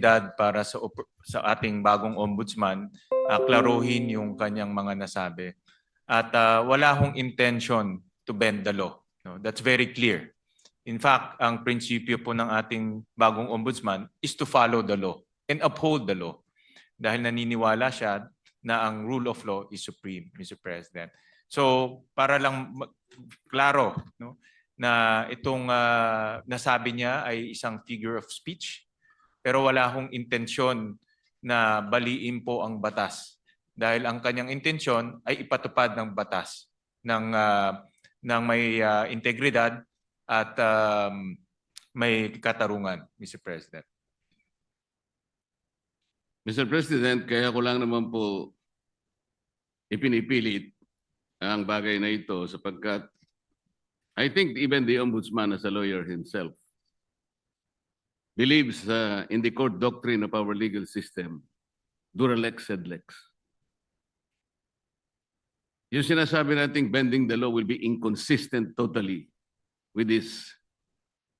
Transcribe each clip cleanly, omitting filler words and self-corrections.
para sa ating bagong ombudsman, klaruhin yung kanyang mga nasabi. At wala hong intention to bend the law. No? That's very clear. In fact, ang prinsipyo po ng ating bagong ombudsman is to follow the law and uphold the law. Dahil naniniwala siya na ang rule of law is supreme, Mr. President. So, para lang klaro, no, na itong nasabi niya ay isang figure of speech, pero wala hong intensyon na baliin po ang batas. Dahil ang kanyang intensyon ay ipatupad ng batas ng may integridad at may katarungan, Mr. President. Mr. President, kaya ko lang naman po ipinipilit ang bagay na ito sapagkat I think even the Ombudsman as a lawyer himself believes in the court doctrine of our legal system, dura lex sed lex. Yung sinasabi nating bending the law will be inconsistent totally with this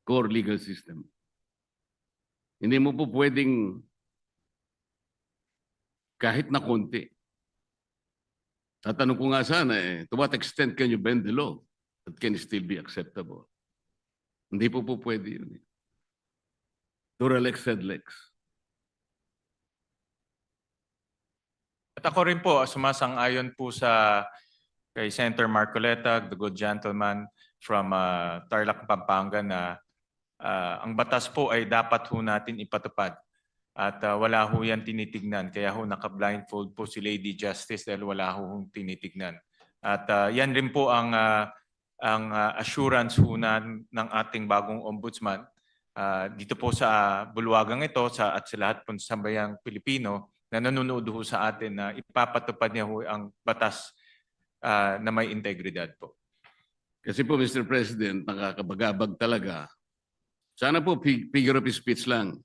core legal system. Hindi mo po pwedeng kahit na konti. Tatanong ko nga sana to what extent can you bend the law that can still be acceptable? Hindi po pwede yun. Dura lex sed lex. At ako rin po, sumasang-ayon po kay Senator Marcoleta, the good gentleman from Tarlac, Pampanga, na ang batas po ay dapat ho natin ipatupad. At wala ho yan tinitignan. Kaya ho naka-blindfold po si Lady Justice dahil wala ho tinitignan. At yan rin po ang assurance ho ng ating bagong ombudsman dito po sa bulwagang ito at sa lahat po sa sambayang Pilipino na nanonood ho sa atin na ipapatupad niya ho ang batas na may integridad po. Kasi po, Mr. President, nakakabagabag talaga. Sana po figure of speech lang.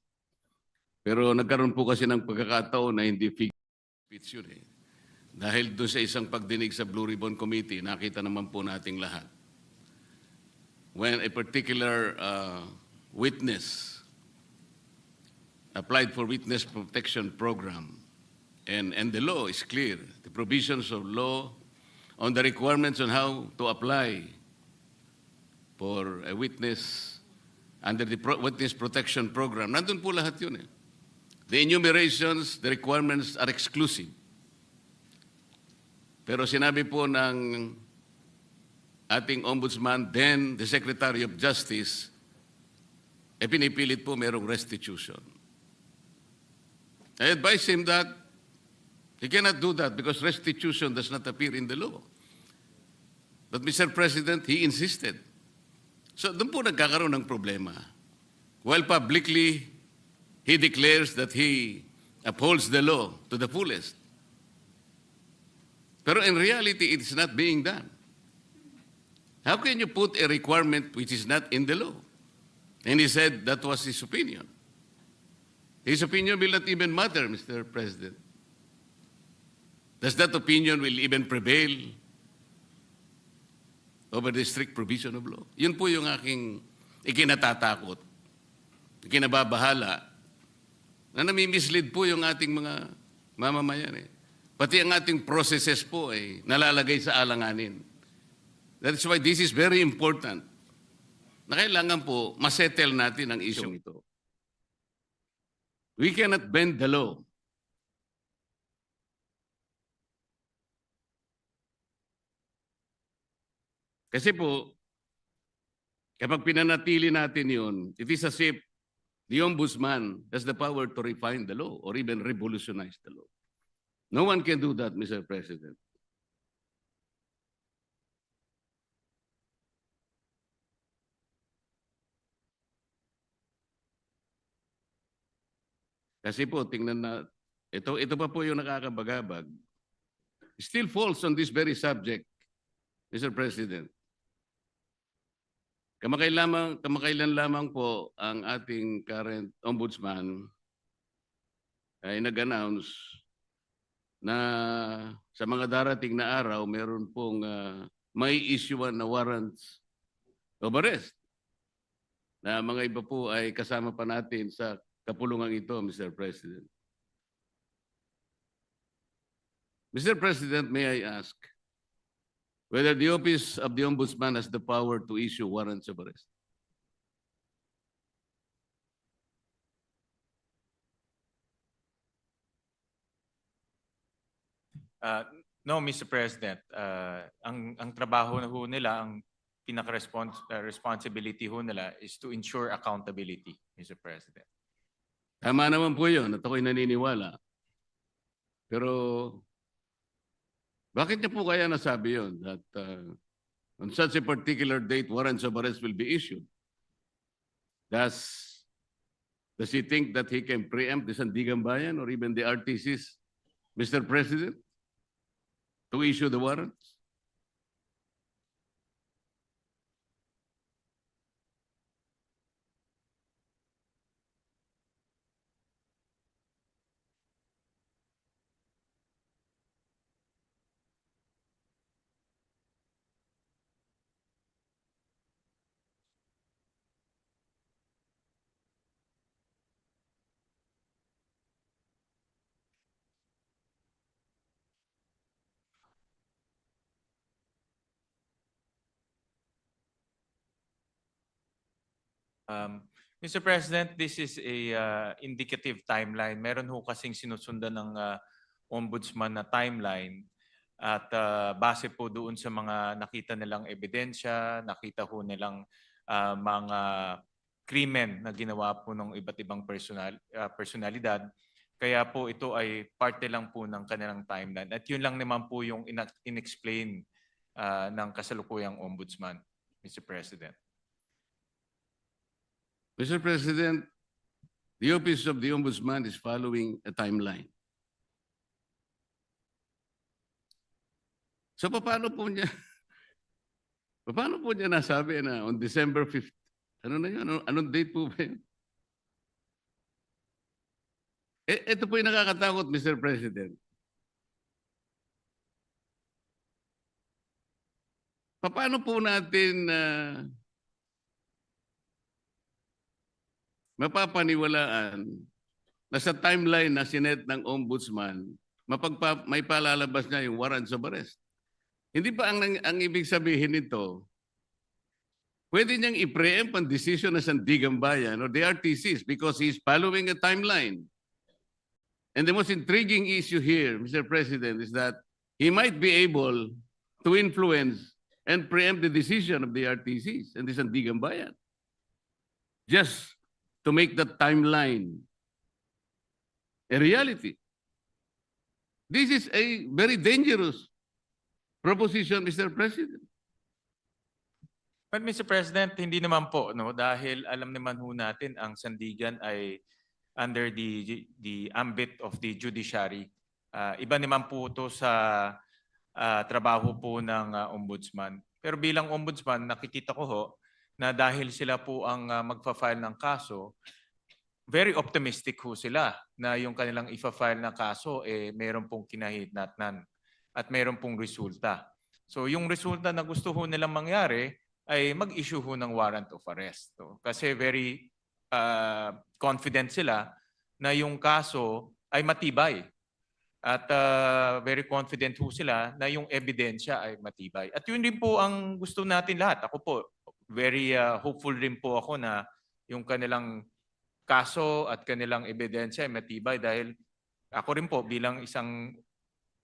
Pero nagkaroon po kasi ng pagkakataon na hindi figure of speech yun . Dahil doon sa isang pagdinig sa Blue Ribbon Committee, nakita naman po nating lahat. When a particular witness applied for witness protection program, and the law is clear, the provisions of law on the requirements on how to apply for a witness under the witness protection program. Nandun po lahat yun . The enumerations, the requirements are exclusive. Pero sinabi po ng ating ombudsman, then the Secretary of Justice, pinipilit po merong restitution. I advise him that he cannot do that because restitution does not appear in the law. But Mr. President, he insisted. So doon po nagkakaroon ng problema. While publicly, he declares that he upholds the law to the fullest. Pero in reality, it is not being done. How can you put a requirement which is not in the law? And he said that was his opinion. His opinion will not even matter, Mr. President. Does that opinion will even prevail over the strict provision of law? Yun po yung aking ikinatatakot, ikinababahala, na nami-mislead po yung ating mga mamamayan . Pati ang ating processes po ay nalalagay sa alanganin. That's why this is very important. Na kailangan po masettle natin ang isyong ito. We cannot bend the law. Kasi po, kapag pinanatili natin yun, it is as if the ombudsman has the power to refine the law or even revolutionize the law. No one can do that, Mr. President. Kasi po, tingnan na, ito pa po yung nakakabagabag. Still falls on this very subject, Mr. President. Kamakailan lamang po ang ating current ombudsman ay nag-announce na sa mga darating na araw, meron pong may issuean na warrants of arrest na mga iba po ay kasama pa natin sa kapulungan ito, Mr. President. Mr. President, may I ask whether the Office of the Ombudsman has the power to issue warrants of arrest? No, Mr. President. Ang trabaho na ho nila, ang responsibility ho nila is to ensure accountability, Mr. President. Tama naman po yun at ako'y naniniwala. Pero bakit niya po kaya nasabi yun that on such a particular date, warrants of arrest will be issued? Does he think that he can preempt the Sandigan Bayan or even the RTCs, Mr. President, to issue the warrants? Mr. President, this is a indicative timeline. Meron ho kasing sinusundan ng ombudsman na timeline at base po doon sa mga nakita nilang ebidensya, nakita ho nilang mga krimen na ginawa po ng iba't ibang personalidad. Kaya po ito ay parte lang po ng kanilang timeline. At yun lang naman po yung inexplain ng kasalukuyang ombudsman, Mr. President. Mr. President, the Office of the Ombudsman is following a timeline. So paano po niya nasabi na on December 5th? Ano na yun? Anong date po ba yun? Ito po yung nakakatakot, Mr. President. Paano po natin mapapaniwalaan na sa timeline na sinet ng ombudsman, may palalabas niya yung warrants of arrest? Hindi ba ang ibig sabihin nito, pwede niyang i-preempt ang decision ng Sandigan Bayan or the RTCs because he's following a timeline. And the most intriguing issue here, Mr. President, is that he might be able to influence and preempt the decision of the RTCs and the Sandigan Bayan. Just to make that timeline a reality. This is a very dangerous proposition, Mr. President. But Mr. President, hindi naman po, no, dahil alam naman ho natin ang Sandigan ay under the ambit of the judiciary. Iba naman po ito sa trabaho po ng ombudsman. Pero bilang ombudsman, nakikita ko ho na dahil sila po ang magfa-file ng kaso, very optimistic ho sila na yung kanilang ifa-file na kaso mayroon pong kinahitnatnan at mayroon pong resulta. So yung resulta na gusto ho nilang mangyari ay mag-issue ho ng warrant of arrest. So, kasi very confident sila na yung kaso ay matibay. At very confident ho sila na yung ebidensya ay matibay. At yun din po ang gusto natin lahat. Ako po, very hopeful rin po ako na yung kanilang kaso at kanilang ebidensya ay matibay dahil ako rin po bilang isang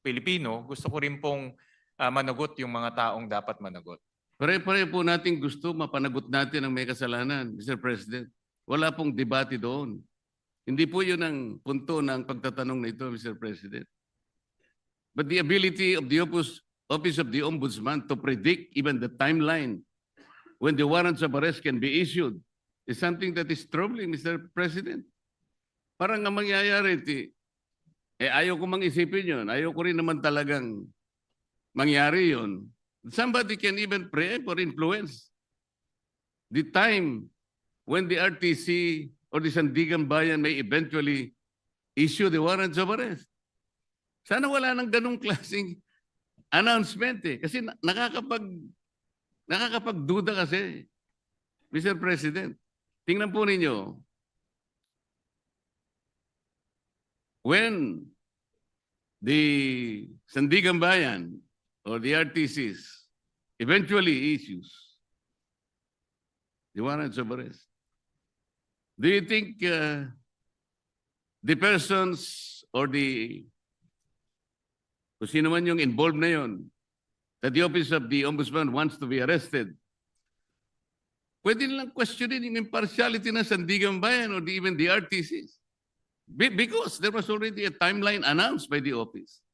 Pilipino, gusto ko rin pong managot yung mga taong dapat managot. Pare-pare po natin gusto mapanagot natin ang may kasalanan, Mr. President. Wala pong debate doon. Hindi po yun ang punto ng pagtatanong na ito, Mr. President. But the ability of the Office of the Ombudsman to predict even the timeline when the warrants of arrest can be issued is something that is troubling, Mr. President. Parang ang mangyayari, ayaw ko mang isipin yun. Ayaw ko rin naman talagang mangyari yun. Somebody can even preempt or influence the time when the RTC or the Sandigan Bayan may eventually issue the warrants of arrest. Sana wala nang ganong klaseng announcement kasi nakakapagduda kasi, Mr. President. Tingnan po ninyo, when the Sandigan Bayan or the RTCs eventually issues the warrants of arrest, do you think the persons or the kung sino man yung involved na yun, that the office of the ombudsman wants to be arrested, pwede nilang questionin yung impartiality ng Sandigan Bayan or even the RTCs? Because there was already a timeline announced by the office.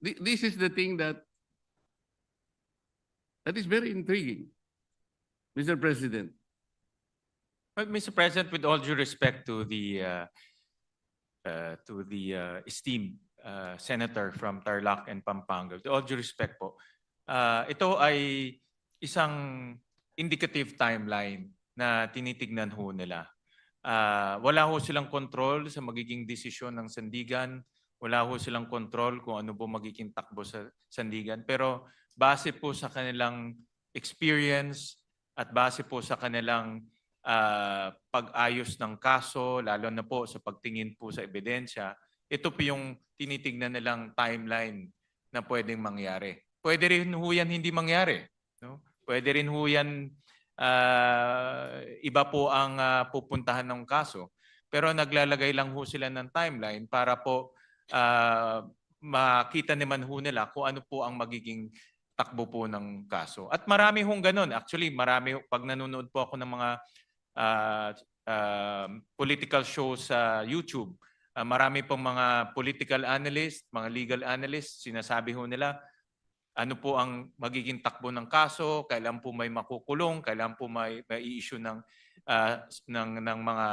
This is the thing that is very intriguing, Mr. President. But Mr. President, with all due respect to the esteemed senator from Tarlac and Pampanga, with all due respect po, ito ay isang indicative timeline na tinitignan ho nila. Wala ho silang control sa magiging desisyon ng Sandigan. Wala ho silang control kung ano po magiging takbo sa Sandigan. Pero base po sa kanilang experience at base po sa kanilang pag-ayos ng kaso, lalo na po sa pagtingin po sa ebidensya, ito po yung tinitignan nilang timeline na pwedeng mangyari. Pwede rin ho yan hindi mangyari. No? Pwede rin ho yan iba po ang pupuntahan ng kaso. Pero naglalagay lang ho sila ng timeline para po makita naman ho nila kung ano po ang magiging takbo po ng kaso. At marami hong ganun. Actually, marami, pag nanonood po ako ng mga political shows sa YouTube, marami pong mga political analyst, mga legal analyst, sinasabi ho nila, ano po ang magiging takbo ng kaso, kailan po may makukulong, kailan po may i-issue ng mga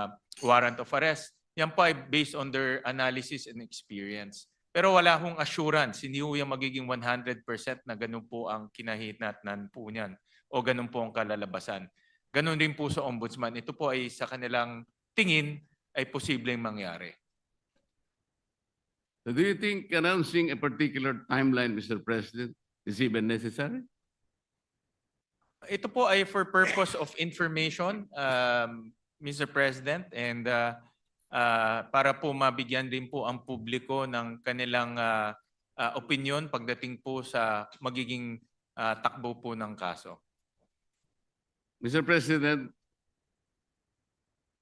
warrant of arrest. Yan po ay based on their analysis and experience. Pero wala hong assurance, hindi ho yung magiging 100% na ganun po ang kinahinatnan po niyan o ganun po ang kalalabasan. Ganun din po sa ombudsman. Ito po ay sa kanilang tingin ay posibleng mangyari. So do you think announcing a particular timeline, Mr. President, is even necessary? Ito po ay for purpose of information, Mr. President, and para po mabigyan din po ang publiko ng kanilang opinion pagdating po sa magiging takbo po ng kaso. Mr. President,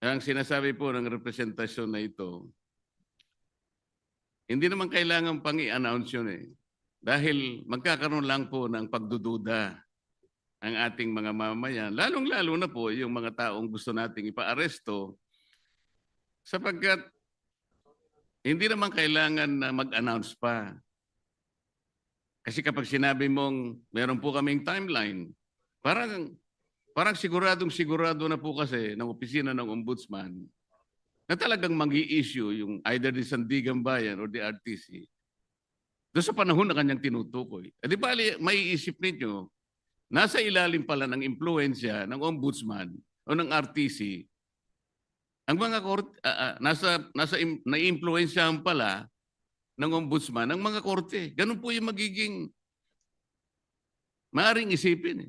ang sinasabi po ng representasyon na ito, hindi naman kailangan pang i-announce yun eh. Dahil magkakaroon lang po ng pagdududa ang ating mga mamamayan, lalong-lalo na po yung mga taong gusto nating ipa-aresto, sapagkat hindi naman kailangan na mag-announce pa. Kasi kapag sinabi mong meron po kaming timeline, parang siguradong-sigurado na po kasi ng opisina ng ombudsman na talagang mag-i-issue yung either the Sandigan Bayan or the RTC doon sa panahon na kanyang tinutukoy. E di bali, maiisip ninyo, nasa ilalim pala ng impluensya ng ombudsman o ng RTC, ang mga korte, naiimpluensyahan pala ng ombudsman ang mga korte. Ganun po yung magiging maaring isipin.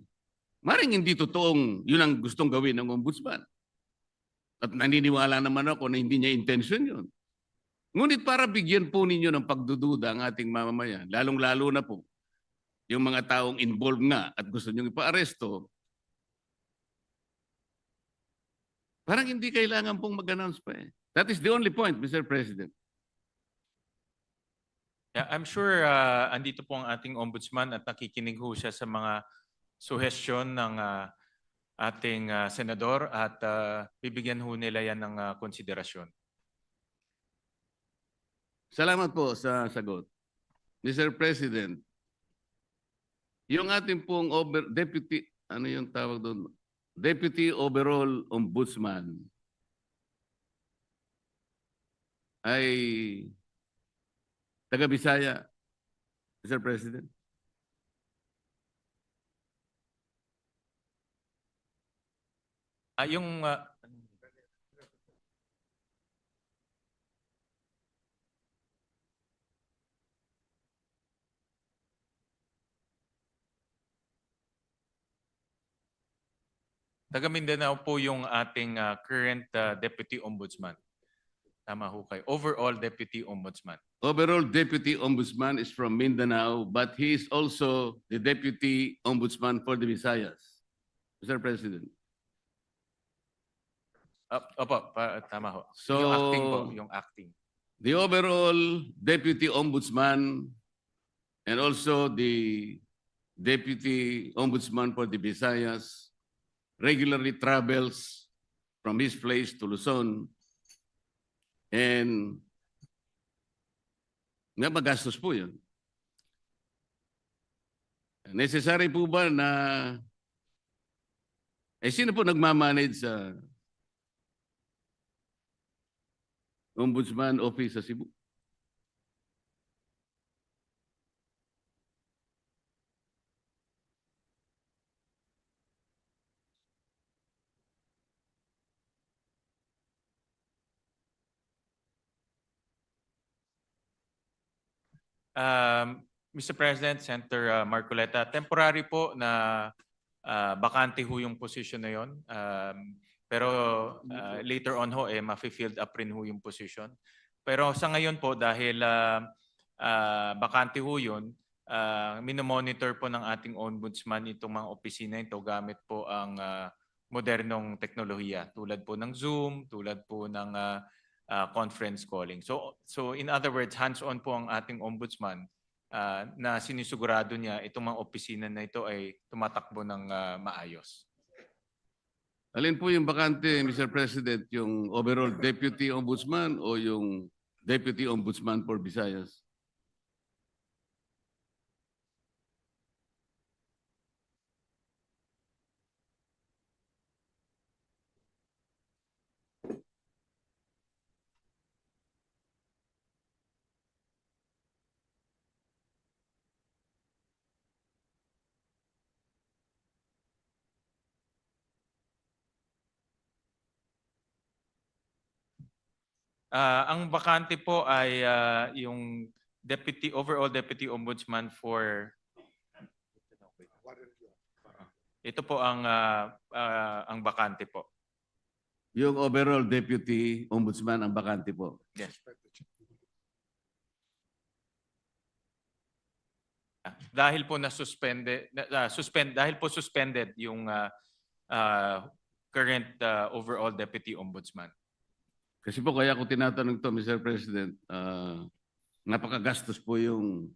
Maaring hindi totoong yun ang gustong gawin ng ombudsman. At naniniwala naman ako na hindi niya intention yun. Ngunit para bigyan po ninyo ng pagdududa ang ating mamamayan, lalong-lalo na po yung mga taong involved nga at gusto nyo ipa-aresto, parang hindi kailangan pong mag-announce pa eh. That is the only point, Mr. President. Yeah, I'm sure andito po ang ating ombudsman at nakikinig ho siya sa mga suhestyon ng ating senador at bibigyan ho nila yan ng konsiderasyon. Salamat po sa sagot. Mr. President, yung ating pong deputy, ano yung tawag doon? Deputy Overall Ombudsman ay taga Bisaya, Mr. President. Yung taga Mindanao po yung ating current Deputy Ombudsman. Tama ho kayo. Overall Deputy Ombudsman. Overall Deputy Ombudsman is from Mindanao, but he is also the Deputy Ombudsman for the Visayas. Mr. President. Opo, tama ho. So, yung acting po, yung acting. the overall Deputy Ombudsman and also the Deputy Ombudsman for the Visayas regularly travels from his place to Luzon, and nga magastos po yun. Necessary po ba na sino po nagmamanage sa Ombudsman Office sa Cebu? Mr. President, Senator Marcoleta, temporary po na bakante ho yung position na yon. Pero later on ho, ma-filled up rin ho yung position. Pero sa ngayon po, dahil bakante ho yun, minomonitor po ng ating ombudsman itong mga opisina ito gamit po ang modernong teknolohiya tulad po ng Zoom, tulad po ng conference calling. So in other words, hands-on po ang ating ombudsman na sinisigurado niya itong mga opisina na ito ay tumatakbo ng maayos. Alin po yung bakante, Mr. President, yung overall Deputy Ombudsman o yung Deputy Ombudsman for Visayas? Ang bakante po ay yung overall Deputy Ombudsman for ito po ang bakante po. Yung overall Deputy Ombudsman ang bakante po. Yes. Dahil po suspended yung current overall Deputy Ombudsman. Kasi po kaya ko tinatanong to, Mr. President, napakagastos po yung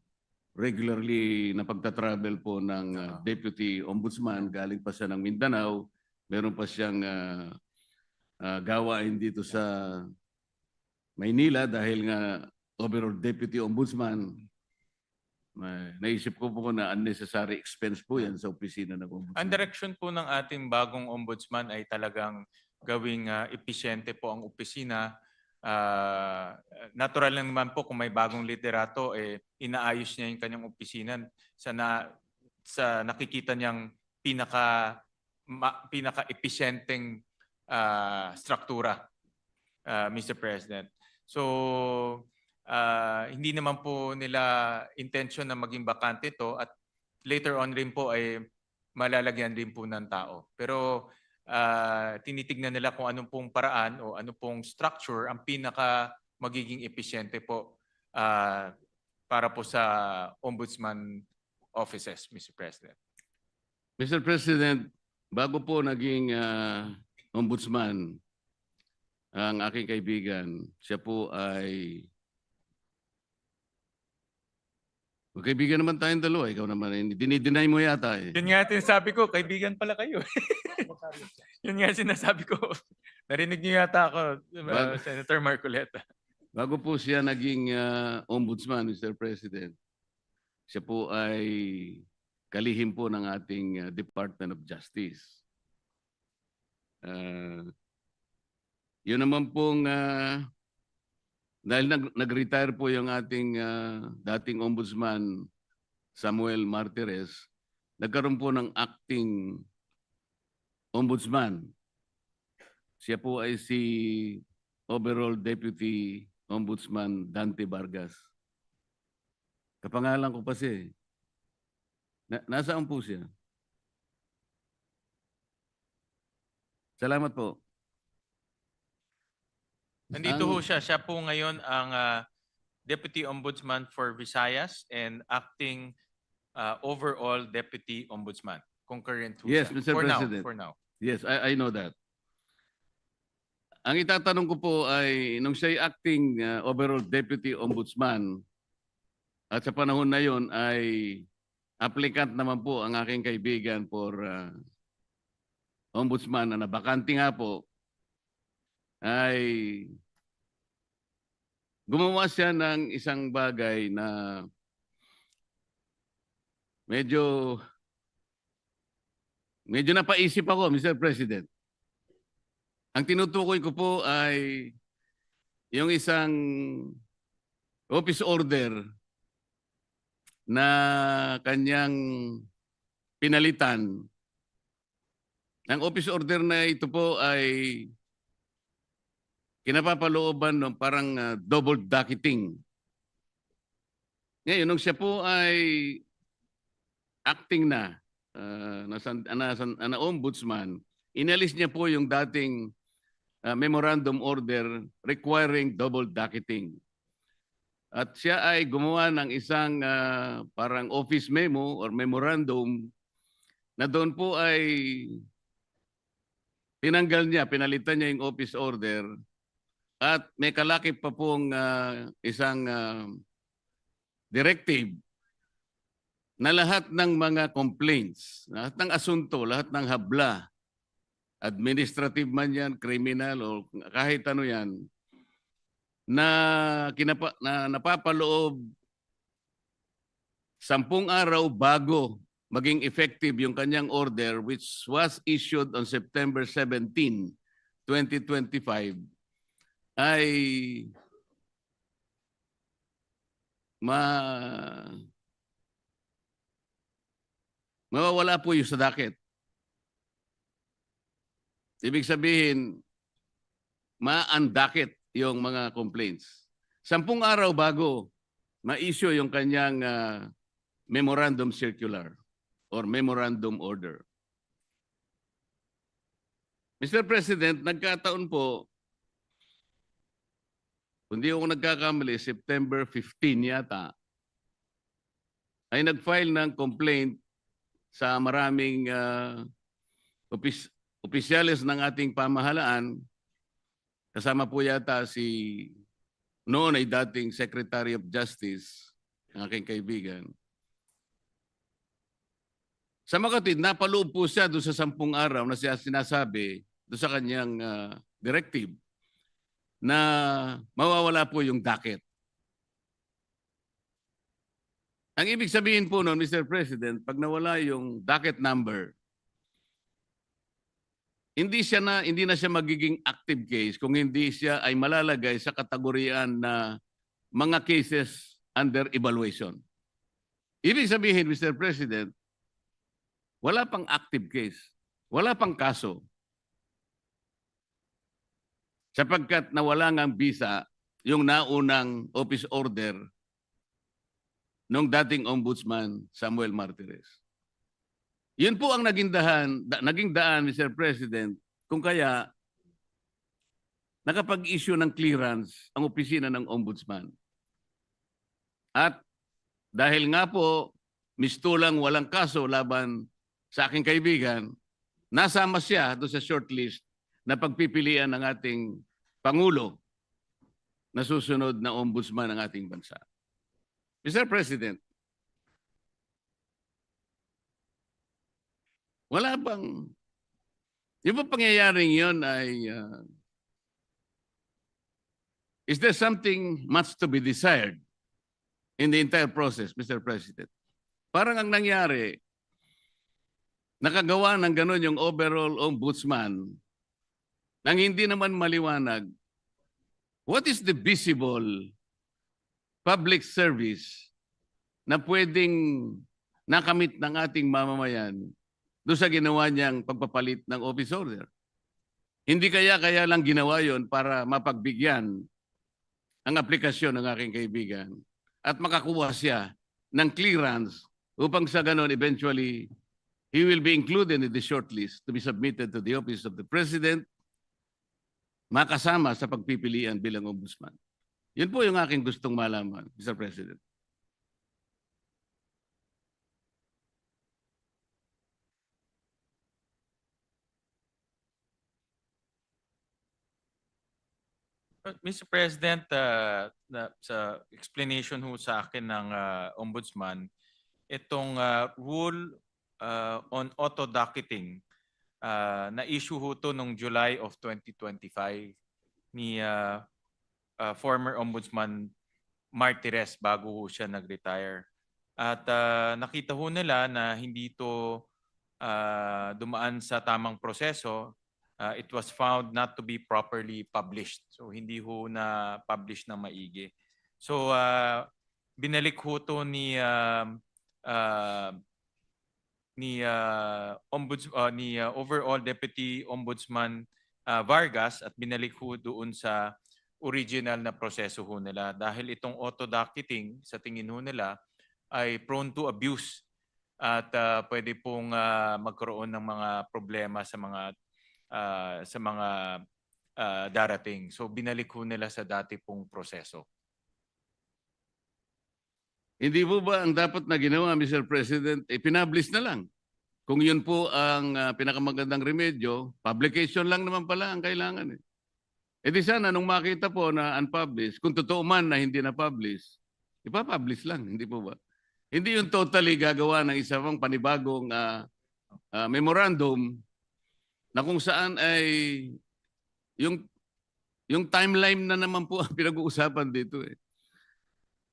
regularly na pagta-travel po ng Deputy Ombudsman. Galing pa siya ng Mindanao. Meron pa siyang gawain dito sa Maynila dahil nga overall Deputy Ombudsman. Naisip ko po na unnecessary expense po yan sa opisina ng Ombudsman. Ang direction po ng ating bagong Ombudsman ay talagang gawing episyente po ang opisina. Natural lang naman po kung may bagong liderato, inaayos niya yung kanyang opisina sa nakikita niyang pinaka-episyenteng struktura, Mr. President. So, hindi naman po nila intention na maging bakante ito at later on rin po ay malalagyan din po ng tao. Pero tinitignan nila kung anong pong paraan o anong pong structure ang pinaka magiging episyente po para po sa ombudsman offices, Mr. President. Mr. President, bago po naging ombudsman ang aking kaibigan, siya po ay kaibigan naman tayong dalawa. Ikaw naman, dinideny mo yata eh. Yun nga sinasabi ko, kaibigan pala kayo. Yun nga sinasabi ko. Narinig niyo yata ako, Senator Marcoleta. Bago po siya naging ombudsman, Mr. President, siya po ay kalihim po ng ating Department of Justice. Yun naman pong dahil nag-retire po yung ating dating ombudsman Samuel Martires, nagkaroon po ng acting ombudsman. Siya po ay si overall Deputy Ombudsman Dante Vargas. Kapangalan ko pa siya. Nasaan po siya? Salamat po. Nandito ho siya. Siya po ngayon ang Deputy Ombudsman for Visayas and acting overall Deputy Ombudsman. Concurrent ho Yes, siya. Mr. For now, President. for now. Yes, I know that. Ang itatanong ko po ay nung siya'y acting overall deputy ombudsman at sa panahon na yon ay applicant naman po ang aking kaibigan for ombudsman na nabakante nga po ay gumawa siya ng isang bagay na medyo napaisip ako, Mr. President. Ang tinutukoy ko po ay yung isang office order na kanyang pinalitan. Ang office order na ito po ay kinapapalooban ng parang double docketing. Ngayon, nung siya po ay acting na ombudsman, inalis niya po yung dating memorandum order requiring double docketing. At siya ay gumawa ng isang parang office memo or memorandum na doon po ay tinanggal niya, pinalitan niya yung office order at may kalakip pa pong isang directive na lahat ng mga complaints, lahat ng asunto, lahat ng habla, administrative man yan, criminal o kahit ano yan, na napapaloob 10 araw bago maging effective yung kanyang order which was issued on September 17, 2025 ay mawawala po yung sa docket. Ibig sabihin, ma-undocket yung mga complaints. 10 araw bago ma-issue yung kanyang memorandum circular or memorandum order. Mr. President, nagkataon po, kung di ako nagkakamali, September 15 yata, ay nag-file ng complaint sa maraming opisyales ng ating pamahalaan, kasama po yata si noon ay dating Secretary of Justice, ang aking kaibigan. Sa makatid, napaloob po siya doon sa 10 araw na siya sinasabi doon sa kanyang directive na mawawala po yung docket. Ang ibig sabihin po noon, Mr. President, pag nawala yung docket number, hindi na siya magiging active case kung hindi siya ay malalagay sa kategoriyaan na mga cases under evaluation. Ibig sabihin, Mr. President, wala pang active case, wala pang kaso. Sapagkat nawala ngang visa yung naunang office order ng dating ombudsman Samuel Martires. Yun po ang naging daan, Mr. President, kung kaya nakapag-issue ng clearance ang opisina ng ombudsman. At dahil nga po, mistulang walang kaso laban sa aking kaibigan, nasama siya doon sa shortlist na pagpipilian ng ating Pangulo na susunod na ombudsman ng ating bansa. Mr. President, wala bang, yung ba pangyayaring yun ay, is there something much to be desired in the entire process, Mr. President? Parang ang nangyari, nakagawa ng gano'n yung overall ombudsman nang hindi naman maliwanag, what is the visible public service na pwedeng nakamit ng ating mamamayan doon sa ginawa niyang pagpapalit ng office order? Hindi kaya lang ginawa yon para mapagbigyan ang aplikasyon ng aking kaibigan at makakuha siya ng clearance upang sa ganon eventually he will be included in the shortlist to be submitted to the office of the President makasama sa pagpipilian bilang ombudsman? Yun po yung aking gustong malaman, Mr. President. Mr. President, sa explanation ho sa akin ng Ombudsman, itong rule on auto-docketing, na-issue ho to noong July of 2025 ni former Ombudsman Martires bago ho siya nag-retire. At nakita ho nila na hindi to dumaan sa tamang proseso. It was found not to be properly published. So hindi ho na publish ng maigi. So binalik ho to ni overall Deputy Ombudsman Vargas at binalik ho doon sa original na proseso ho nila dahil itong auto-docketing sa tingin ho nila ay prone to abuse at pwede pong magkaroon ng mga problema sa mga darating. So binalik ho nila sa dati pong proseso. Hindi po ba ang dapat na ginawa, Mr. President, pinablish na lang? Kung yun po ang pinakamagandang remedyo, publication lang naman pala ang kailangan. E di sana nung makita po na unpublished, kung totoo man na hindi na-publish, ipapublish lang, hindi po ba? Hindi yung totally gagawa ng isa pang panibagong memorandum na kung saan ay yung timeline na naman po ang pinag-uusapan dito eh.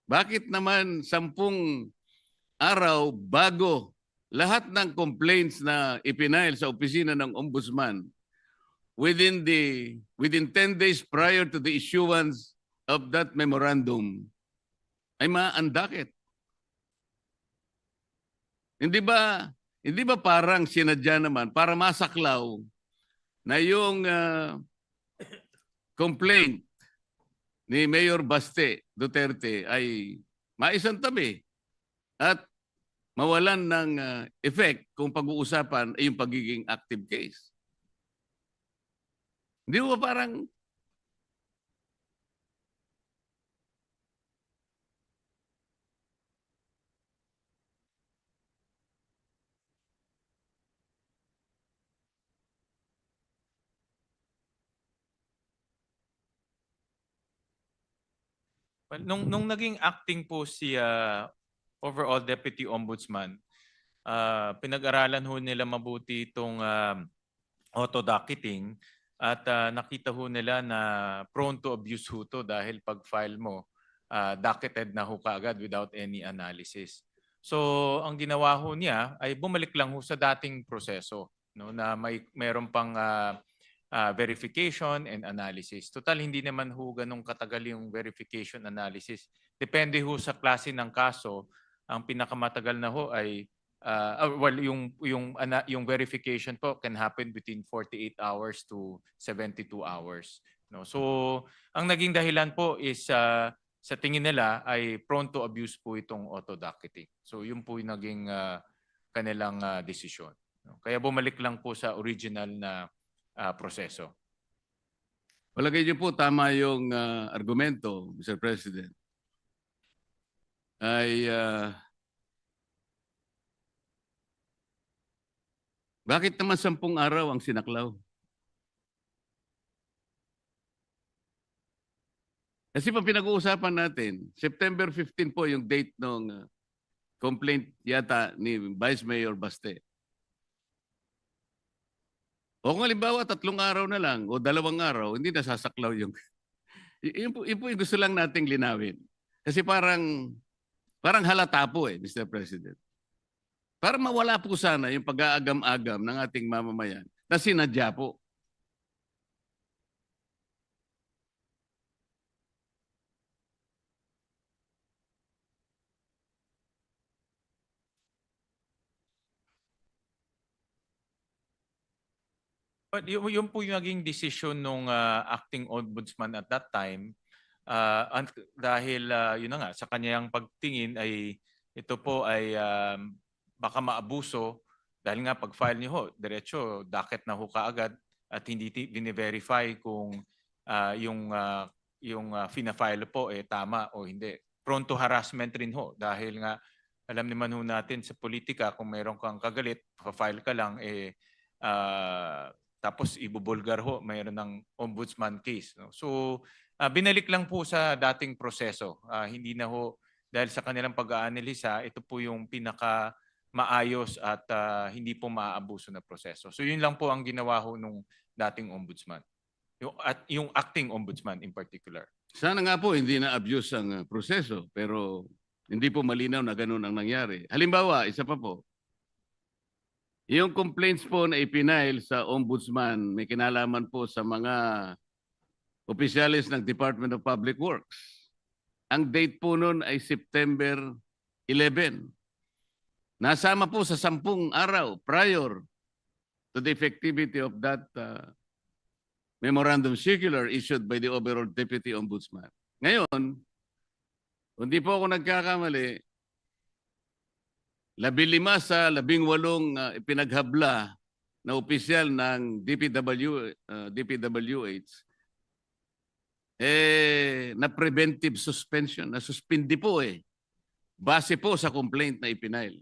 Bakit naman 10 araw bago lahat ng complaints na ipinail sa opisina ng ombudsman within 10 days prior to the issuance of that memorandum ay ma-undocketed? Hindi ba parang sinadya naman para masaklaw na yung complaint ni Mayor Baste Duterte ay maisantabi at mawalan ng effect kung pag-uusapan ay yung pagiging active case? Hindi ba parang Well, nung naging acting po si overall Deputy Ombudsman, pinag-aralan ho nila mabuti itong auto-docketing at nakita ho nila na prone to abuse ho to dahil pag file mo, docketed na ho kaagad without any analysis. So ang ginawa ho niya ay bumalik lang ho sa dating proseso, no, na meron pang verification and analysis. Total, hindi naman ho ganun katagal yung verification analysis. Depende ho sa klase ng kaso. Ang pinakamatagal na ho ay yung verification po can happen between 48 hours to 72 hours. No? So, ang naging dahilan po is sa tingin nila ay prone to abuse po itong auto-docketing. So, yun po yung naging kanilang desisyon. No? Kaya bumalik lang po sa original na proseso. palagay niyo po tama yung argumento, Mr. President, ay bakit naman 10 araw ang sinaklaw? Kasi pa pinag-uusapan natin, September 15 po yung date ng complaint yata ni Vice Mayor Baste. O kung halimbawa 3 araw na lang o 2 araw, hindi nasasaklaw yung... yun po yung gusto lang nating linawin. Kasi parang halata po Mr. President. Para mawala po sana yung pag-aagam-agam ng ating mamamayan na sinadya po. But yun po yung naging decision nung acting ombudsman at that time dahil yun na nga sa kanyang pagtingin ay ito po ay baka maabuso dahil nga pag-file niyo ho, diretso docket na ho kaagad at hindi bine-verify kung fina-file po tama o hindi. Prone to harassment rin ho dahil nga alam naman ho natin sa politika kung mayroon kang kagalit, pa-file ka lang tapos ibubulgar ho mayroon ng ombudsman case, no? So binalik lang po sa dating proseso. Hindi na ho dahil sa kanilang pag-aanalisa, ito po yung pinaka maayos at hindi po maaabuso na proseso. So yun lang po ang ginawa ho nung dating ombudsman. Yung acting ombudsman in particular. Sana nga po hindi na-abuse ang proseso, pero hindi po malinaw na ganun ang nangyari. Halimbawa, isa pa po, yung complaints po na ipinail sa ombudsman may kinalaman po sa mga opisyalis ng Department of Public Works. Ang date po nun ay September 11. Nasama po sa 10 araw prior to the effectivity of that memorandum circular issued by the overall Deputy Ombudsman. Ngayon, kung di po ako nagkakamali, 15 sa 18 ipinaghabla na opisyal ng DPWH na preventive suspension, na suspindi po base po sa complaint na ipinail.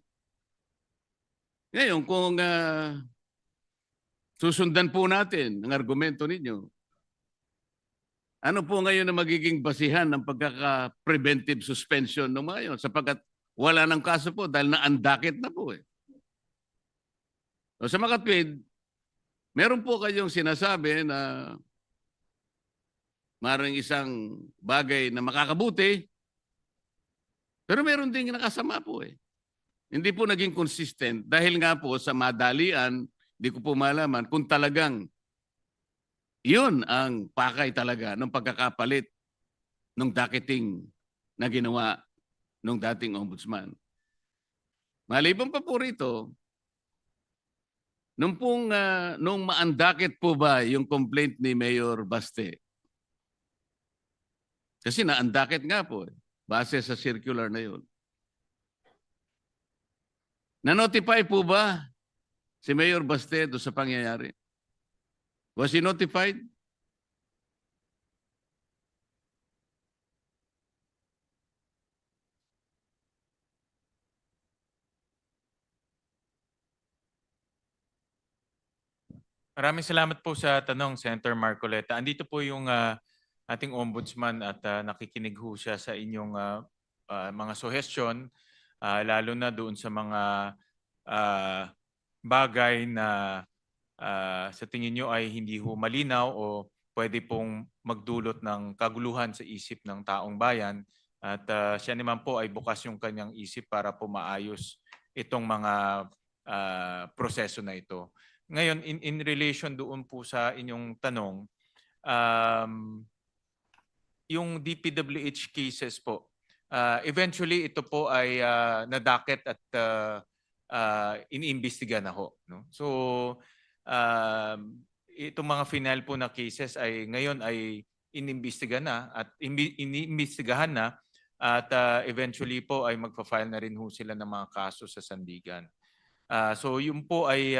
Ngayon, kung susundan po natin ang argumento ninyo, ano po ngayon na magiging basihan ng pagkaka-preventive suspension ng mga yun? Sapagkat wala ng kaso po dahil naandakit na po So, sa makatwid, meron po kayong sinasabi na maraming isang bagay na makakabuti, pero meron ding nakasama po Hindi po naging consistent dahil nga po sa madalian, di ko po malaman kung talagang yun ang pakay talaga ng pagkakapalit ng docketing na ginawa ng dating ombudsman. Maliban pa po rito, nung maandakit po ba yung complaint ni Mayor Baste? Kasi naandakit nga po base sa circular na yun. Na-notify po ba si Mayor Baste doon sa pangyayari? Was he notified? Maraming salamat po sa tanong, Senator Marcoleta. Andito po yung ating ombudsman at nakikinig ho siya sa inyong mga suggestion, lalo na doon sa mga bagay na sa tingin nyo ay hindi ho malinaw o pwede pong magdulot ng kaguluhan sa isip ng taong bayan. At siya naman po ay bukas yung kanyang isip para po maayos itong mga proseso na ito. Ngayon, in relation doon po sa inyong tanong, yung DPWH cases po, eventually ito po ay nadakit at iniimbestiga na ho. No? So, itong mga final po na cases ay ngayon ay inimbestiga na at iniimbestigahan na at eventually po ay magpa-file na rin ho sila ng mga kaso sa sandigan. So, yun po ay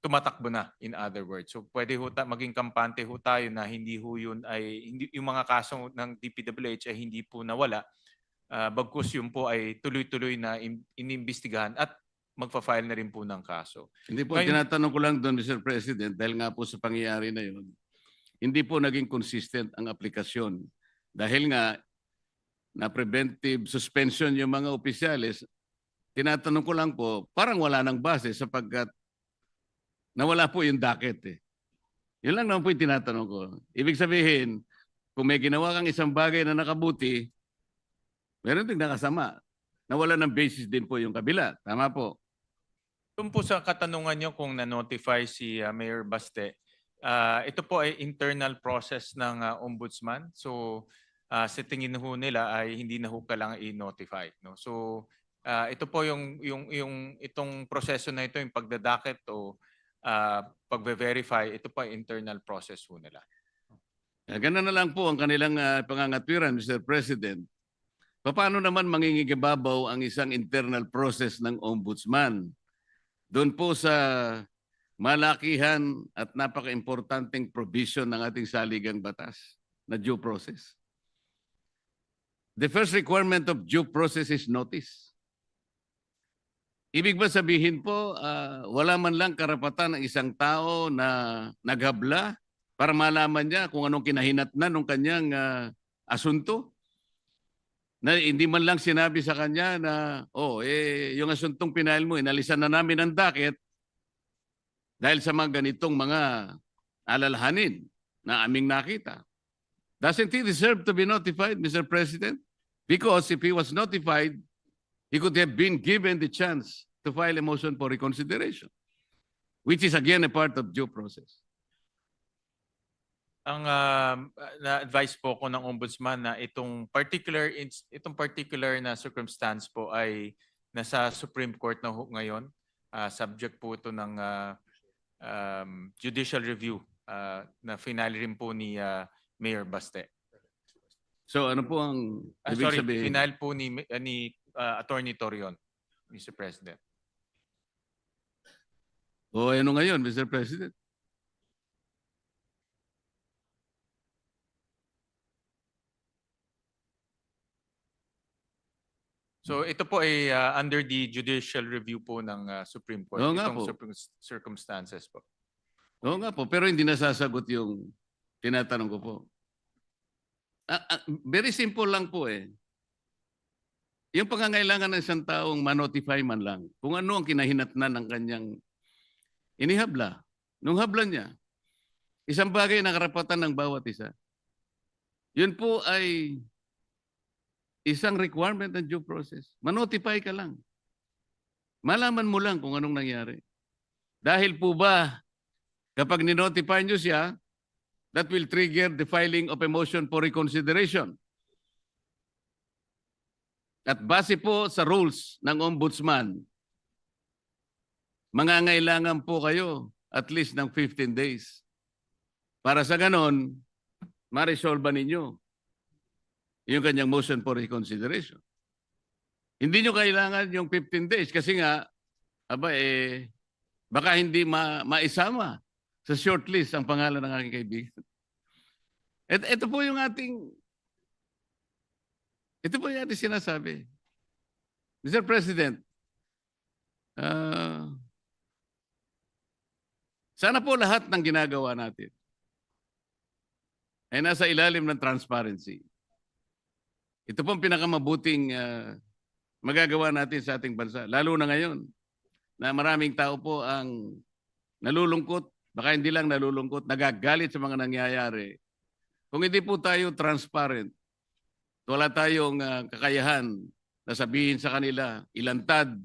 tumatakbo na, in other words. So pwede ho maging kampante ho tayo na hindi ho yun ay yung mga kaso ng DPWH ay hindi po nawala. Bagkus yun po ay tuloy-tuloy na inimbestigahan at magpa-file na rin po ng kaso. Hindi po, tinatanong ko lang doon, Mr. President, dahil nga po sa pangyayari na yun, hindi po naging consistent ang aplikasyon. Dahil nga na preventive suspension yung mga opisyalis, tinatanong ko lang po, parang wala nang base sapagkat nawala po yung docket Yun lang naman po yung tinatanong ko. Ibig sabihin, kung may ginawa kang isang bagay na nakabuti, meron ding nakasama. Nawala ng basis din po yung kabila. Tama po. Doon po sa katanungan nyo kung na-notify si Mayor Baste, ito po ay internal process ng ombudsman. So sa tingin ho nila ay hindi na ho kailangan i-notify. No? So ito po yung itong proseso na ito, yung pagdadaket o pag-verify, ito pa internal process po nila. Ganun na lang po ang kanilang pangangatwiran, Mr. President. Paano naman mangingigibabaw ang isang internal process ng ombudsman? Doon po sa malakihan at napaka-importanteng provision ng ating saligang batas na due process. The first requirement of due process is notice. Ibig ba sabihin po, wala man lang karapatan ng isang tao na naghabla para malaman niya kung anong kinahinatnan ng kanyang asunto? Na hindi man lang sinabi sa kanya na, yung asuntong pinail mo, inalisan na namin ang docket dahil sa mga ganitong mga alalahanin na aming nakita. Doesn't he deserve to be notified, Mr. President? Because if he was notified, he could have been given the chance to file a motion for reconsideration, which is again a part of due process. Ang na-advise po ko ng ombudsman na itong particular na circumstance po ay nasa Supreme Court na ngayon. Subject po ito ng judicial review na finale rin po ni Mayor Baste. So ano po ang ibig sabihin? Final po ni Attorney Torion, Mr. President. Ano ngayon, Mr. President? So ito po ay under the judicial review po ng Supreme Court. Oo nga Itong po. circumstances po. Oo nga po, pero hindi nasasagot yung tinatanong ko po. Very simple lang po eh. Yung pangangailangan ng isang taong ma-notify man lang kung ano ang kinahinatnan ng kanyang inihabla. Nung habla niya, isang bagay na karapatan ng bawat isa. Yun po ay isang requirement ng due process. Ma-notify ka lang. Malaman mo lang kung anong nangyari. Dahil po ba, kapag ni-notify nyo siya, that will trigger the filing of a motion for reconsideration. At base po sa rules ng ombudsman, mangangailangan po kayo at least ng 15 days. Para sa ganon, ma-resolve ninyo yung kanyang motion for reconsideration. Hindi nyo kailangan yung 15 days kasi nga, baka hindi maisama sa shortlist ang pangalan ng aking kaibigan. Ito po yung ating sinasabi. Mr. President, sana po lahat ng ginagawa natin ay nasa ilalim ng transparency. Ito pong pinakamabuting magagawa natin sa ating bansa. Lalo na ngayon na maraming tao po ang nalulungkot, baka hindi lang nalulungkot, nagagalit sa mga nangyayari. Kung hindi po tayo transparent, wala tayong kakayahan na sabihin sa kanila, ilantad,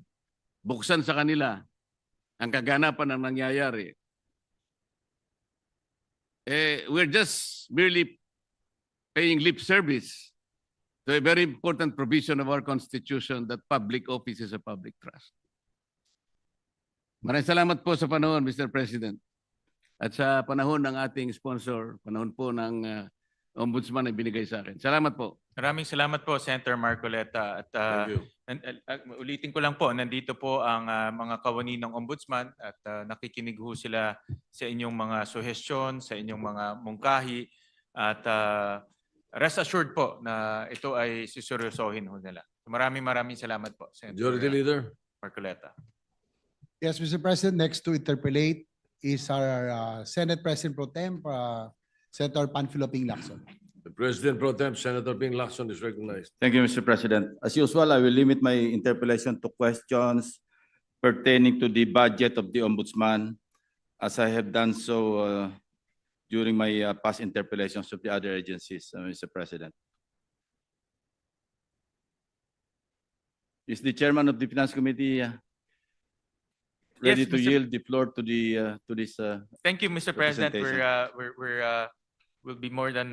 buksan sa kanila ang kaganapan ng nangyayari. We're just merely paying lip service to a very important provision of our Constitution that public office is a public trust. Maraming salamat po sa panahon, Mr. President. At sa panahon ng ating sponsor, panahon po ng ombudsman na binigay sa akin. Salamat po. Maraming salamat po, Senator Marcoleta. At Thank you. ulitin ko lang po, nandito po ang mga kawani ng ombudsman at nakikinig ho sila sa inyong mga suhestyon, sa inyong mga mungkahi. At rest assured po na ito ay suseryosohin ho nila. Maraming salamat po, Senator Majority Leader. Marcoleta. Yes, Mr. President, next to interpolate is our Senate President Pro Tem, Senator Panfilo Ping Lacson. The President Pro Tem, Senator Ping Lacson is recognized. Thank you, Mr. President. As usual, I will limit my interpellation to questions pertaining to the budget of the Ombudsman, as I have done so during my past interpellations of the other agencies, Mr. President. Is the Chairman of the Finance Committee ready Yes, to Mr. yield the floor to the to this? Thank you, Mr. President. Representation. We'll be more than